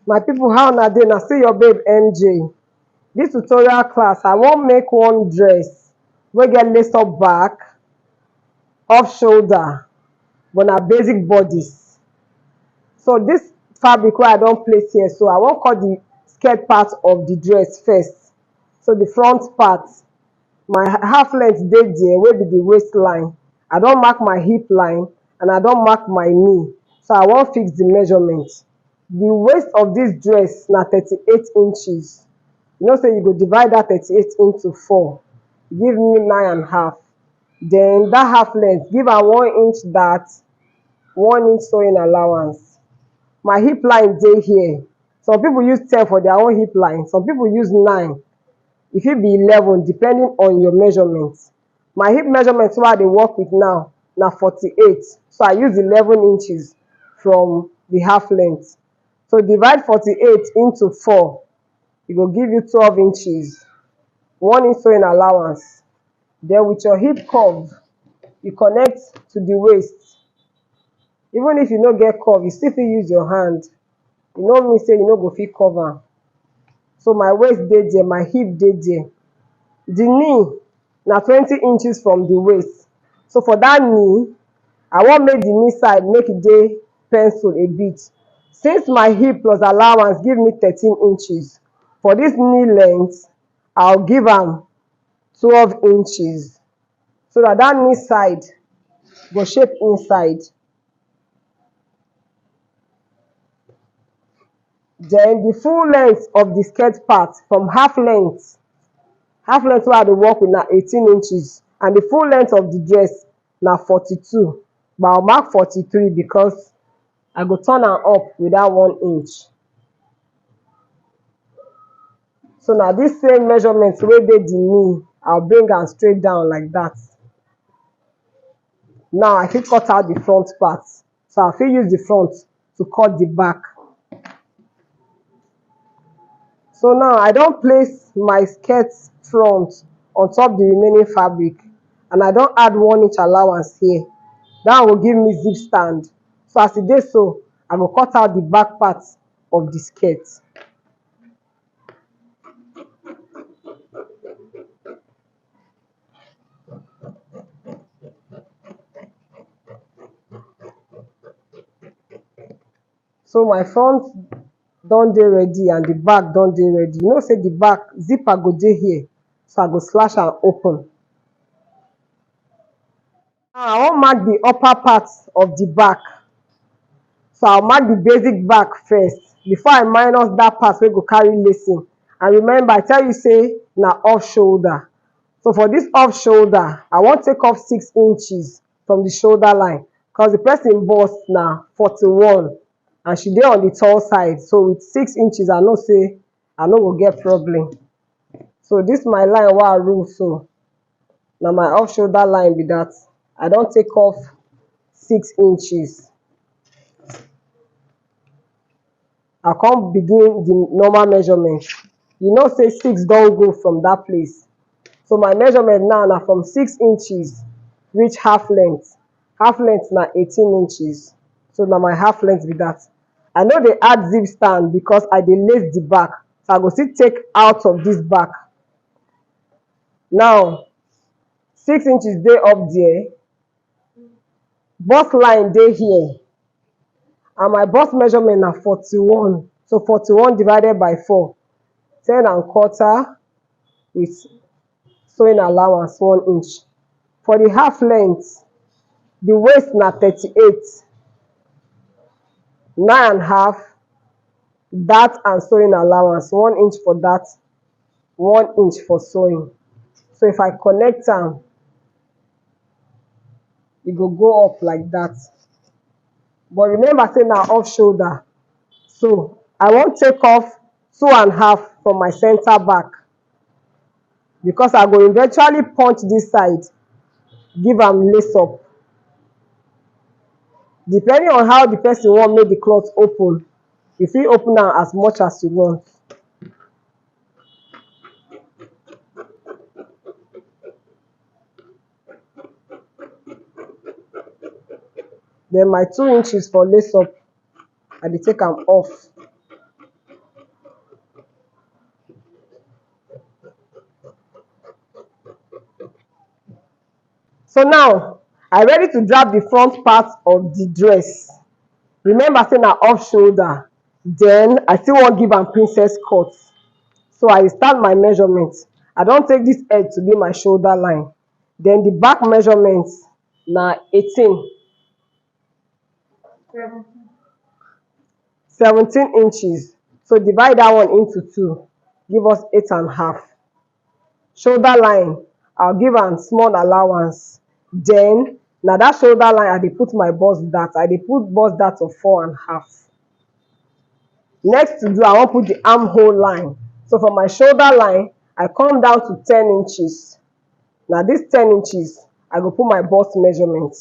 My people, how na dey? Na still your babe MJ. This tutorial class, I wan make one dress wey get lace up back, off shoulder, but na basic bodice. So this fabric wey I don place here, so I wan cut the skirt part of the dress first. So the front part, my half length dey there wey be the waistline. I don mark my hip line and I don mark my knee. So I wan fix the measurement. The waist of this dress na 38 inches. You know say you go divide that 38 into 4. Give me 9.5. Then that half length, give am 1 inch dart, 1 inch sewing allowance. My hip line dey here. Some people use 10 for their own hip line. Some people use 9. E fit be 11 depending on your measurement. My hip measurement wey I dey work with now na 48. So I use 11 inches from the half length. So divide 48 into 4. E go give you 12 inches. 1 inch sewing allowance. Then with your hip curve, you connect to the waist. Even if you no get curve, you still fit use your hand. E no mean say you no go fit cover. So my waist dey there, my hip dey there. The knee na 20 inches from the waist. So for that knee, I wan make the knee side make e dey pencil a bit. Since my hip plus allowance give me 13 inches, for this knee length, I'll give am 12 inches. So that knee side go shape inside. Then the full length of the skirt part from half length wey I dey work with na 18 inches. And the full length of the dress na 42. But I'll mark 43 because I go turn am up with that 1 inch. So now this same measurement wey dey the knee, I'll bring am straight down like that. Now I fit cut out the front part. So I fit use the front to cut the back. So now I don place my skirt front on top the remaining fabric, and I don add 1 inch allowance here. That will give me zip stand. So as e dey so, I go cut out the back part of the skirt. So my front don dey ready and the back don dey ready. You know say the back zipper go dey here, so I go slash am open. Now I wan mark the upper part of the back. So I'll mark the basic back first before I minus that part wey go carry lacing. And remember, I tell you say na off shoulder. So for this off shoulder, I wan take off 6 inches from the shoulder line because the person bust na 41 and she dey on the tall side. So with 6 inches, I know say I no go get problem. So this my line wey I rule so. Na my off shoulder line be that. I don take off 6 inches. I come begin the normal measurement. You know say 6 don go from that place. So my measurement now na from 6 inches reach half length. Half length na 18 inches. So na my half length be that. I no dey add zip stand because I dey lace the back. So I go still take out of this back. Now 6 inches dey up there. Bust line dey here. And my bust measurement na 41. So 41 divided by 4. 10.25 with sewing allowance 1 inch. For the half length, the waist na 38. 9.5 that and sewing allowance. 1 inch for that, 1 inch for sewing. So if I connect am, e go go up like that. But remember say na off shoulder. So I wan take off 2.5 from my center back because I go eventually punch this side, give am lace up. Depending on how the person want make the cloth open, you fit open am as much as you want. Then my 2 inches for lace up, I dey take am off. So now I ready to drop the front part of the dress. Remember say na off shoulder, then I still wan give am princess cut. So I start my measurement. I don take this edge to be my shoulder line, then the back measurement na 17 inches. So divide that one into 2, give us 8.5. Shoulder line, I'll give am small allowance. Then na that shoulder line I dey put my bust dart. I dey put bust dart of 4.5. Next to do, I wan put the armhole line. So for my shoulder line, I come down to 10 inches. Na this 10 inches I go put my bust measurement.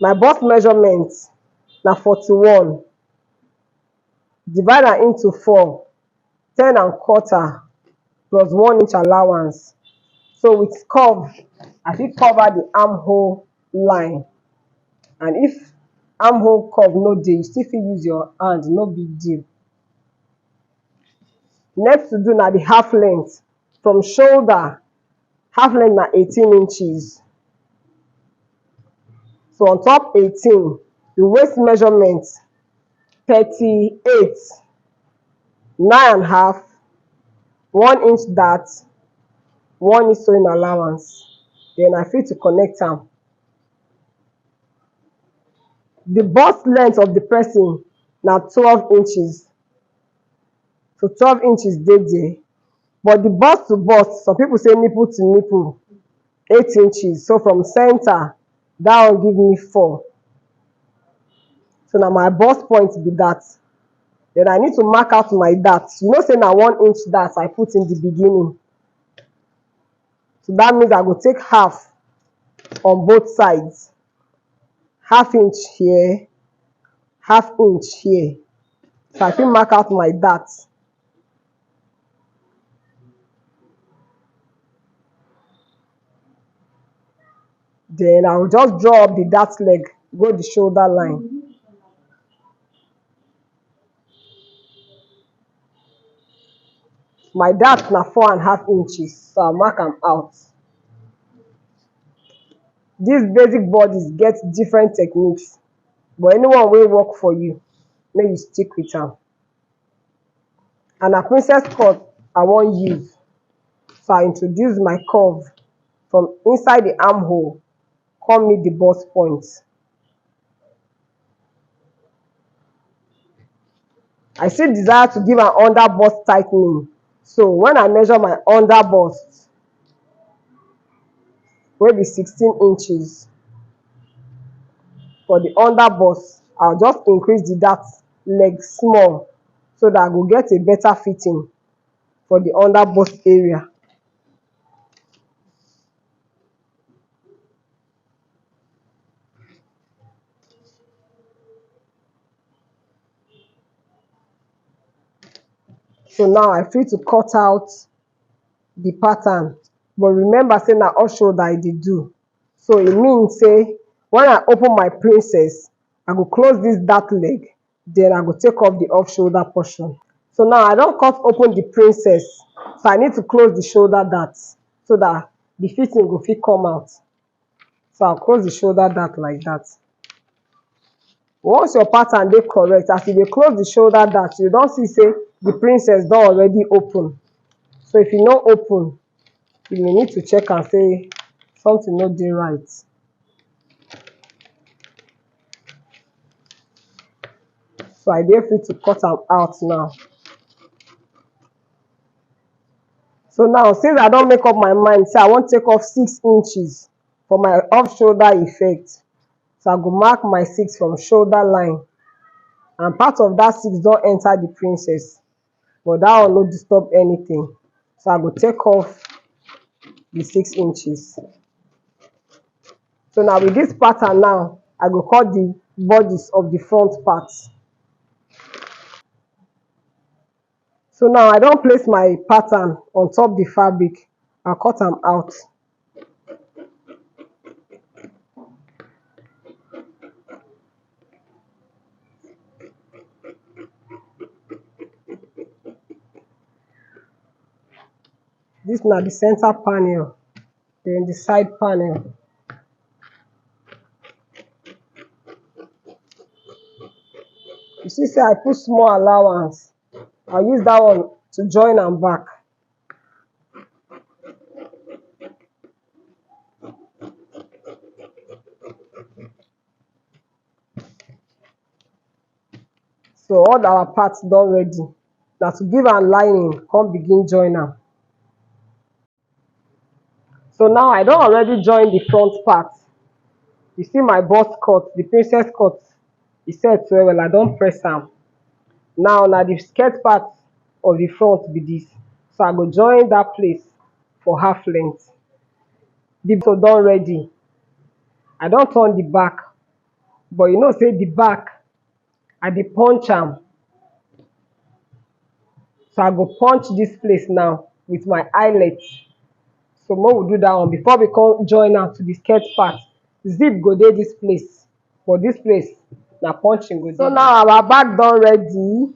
My bust measurement na 41. Divide am into 4, 10.25 plus 1 inch allowance. So with curve, I fit cover the armhole line. And if armhole curve no dey, you still fit use your hand, no big deal. Next to do na the half length. From shoulder, half length na 18 inches. So on top 18, the waist measurement 38, 9.5, 1 inch dart, 1 inch sewing allowance. Then I fit to connect am. The bust length of the person na 12 inches. So 12 inches dey there. But the bust to bust, some people say nipple to nipple, 8 inches. So from center, that one give me 4. So na my bust point be that. Then I need to mark out my dart. You know say na 1 inch dart I put in the beginning. So that means I go take half on both sides. Half inch here, half inch here. So I fit mark out my dart. Then I will just draw up the dart leg, go the shoulder line. My dart na 4.5 inches, so I'll mark am out. These basic bodies get different techniques, but anyone wey work for you, make you stick with am. And na princess cut I wan use, so I introduce my curve from inside the armhole, come meet the bust point. I still desire to give an under bust tightening. So when I measure my under bust, wey be 16 inches, for the under bust, I'll just increase the dart leg small so that I go get a better fitting for the under bust area. So now I fit to cut out the pattern. But remember say na off shoulder I dey do. So e mean say when I open my princess, I go close this dart leg, then I go take off the off shoulder portion. So now I don cut open the princess, so I need to close the shoulder dart so that the fitting go fit come out. So I'll close the shoulder dart like that. Once your pattern dey correct, as you dey close the shoulder dart, you don see say the princess don already open. So if e no open, you may need to check and say something no dey right. So I dey free to cut am out now. So now, since I don make up my mind, say I wan take off 6 inches for my off shoulder effect, so I go mark my 6 from shoulder line, and part of that 6 don enter the princess, but that one no disturb anything. So I go take off the 6 inches. So now with this pattern now, I go cut the bodice of the front part. So now I don place my pattern on top the fabric and cut am out. This na the center panel, then the side panel. see say I put small allowance. I'll use that one to join am back. So all our parts done ready. Now to give am lining, come begin join am. So now I don already join the front part. You see my bust cut, the princess cut, e set well well. I don press am. Now na the skirt part of the front be this. So I go join that place for half length. The so don ready. I don turn the back, but you know say the back I dey punch am. So I go punch this place now with my eyelet. So make we do that one before we come join am to the skirt part. Zip go dey this place, but this place na punching go dey. So now our bag don ready.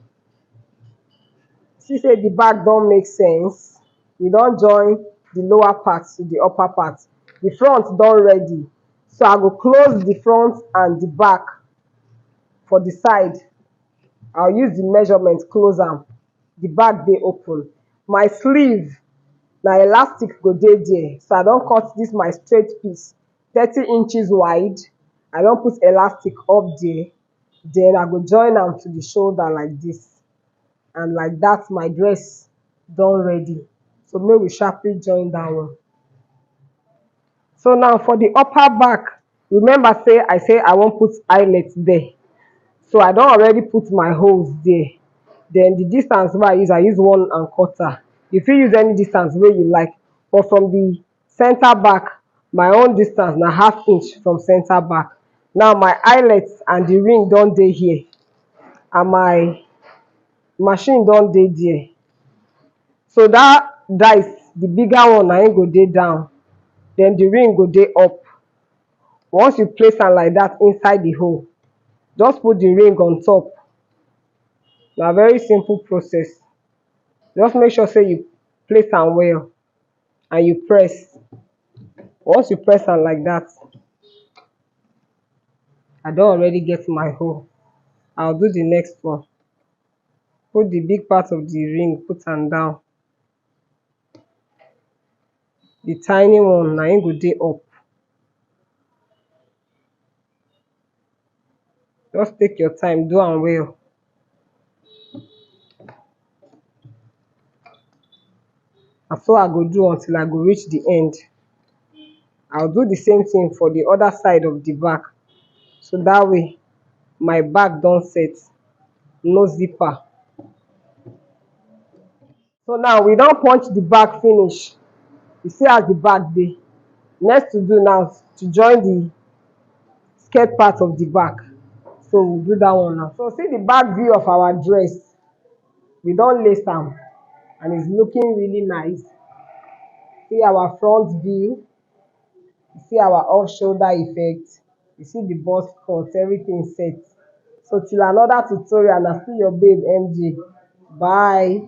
See say the bag don make sense. We don join the lower part to the upper part. The front don ready. So I go close the front and the back for the side. I'll use the measurement close am. The back dey open. My sleeve na elastic go dey there. So I don cut this my straight piece 30 inches wide. I don put elastic up there. Then I go join am to the shoulder like this. And like that my dress done ready. So make we sharply join that one. So now for the upper back, remember say I wan put eyelet there. So I don already put my holes there. Then the distance wey I use 1¼ you fit use any distance wey you like, but from the center back my own distance na ½ inch from center back. Now my eyelet and the ring don dey here and my machine don dey there. So that dice, the bigger one na im go dey down, then the ring go dey up. Once you place am like that inside the hole, just put the ring on top. Na very simple process. Just make sure say you place am well and you press. Once you press am like that, I don already get my hole. I'll do the next one. Put the big part of the ring, put am down. The tiny one na im go dey up. Just take your time, do am well. And so I go do until I go reach the end. I'll do the same thing for the other side of the back. So that way my back don set, no zipper. So now we don punch the back finish. You see as the back dey. Next to do now to join the skirt part of the back. So we'll do that one now. So see the back view of our dress. We don lace am and it's looking really nice. See our front view. You see our off shoulder effect. You see the bust cut, everything set. So till another tutorial, na still your babe MJ. Bye.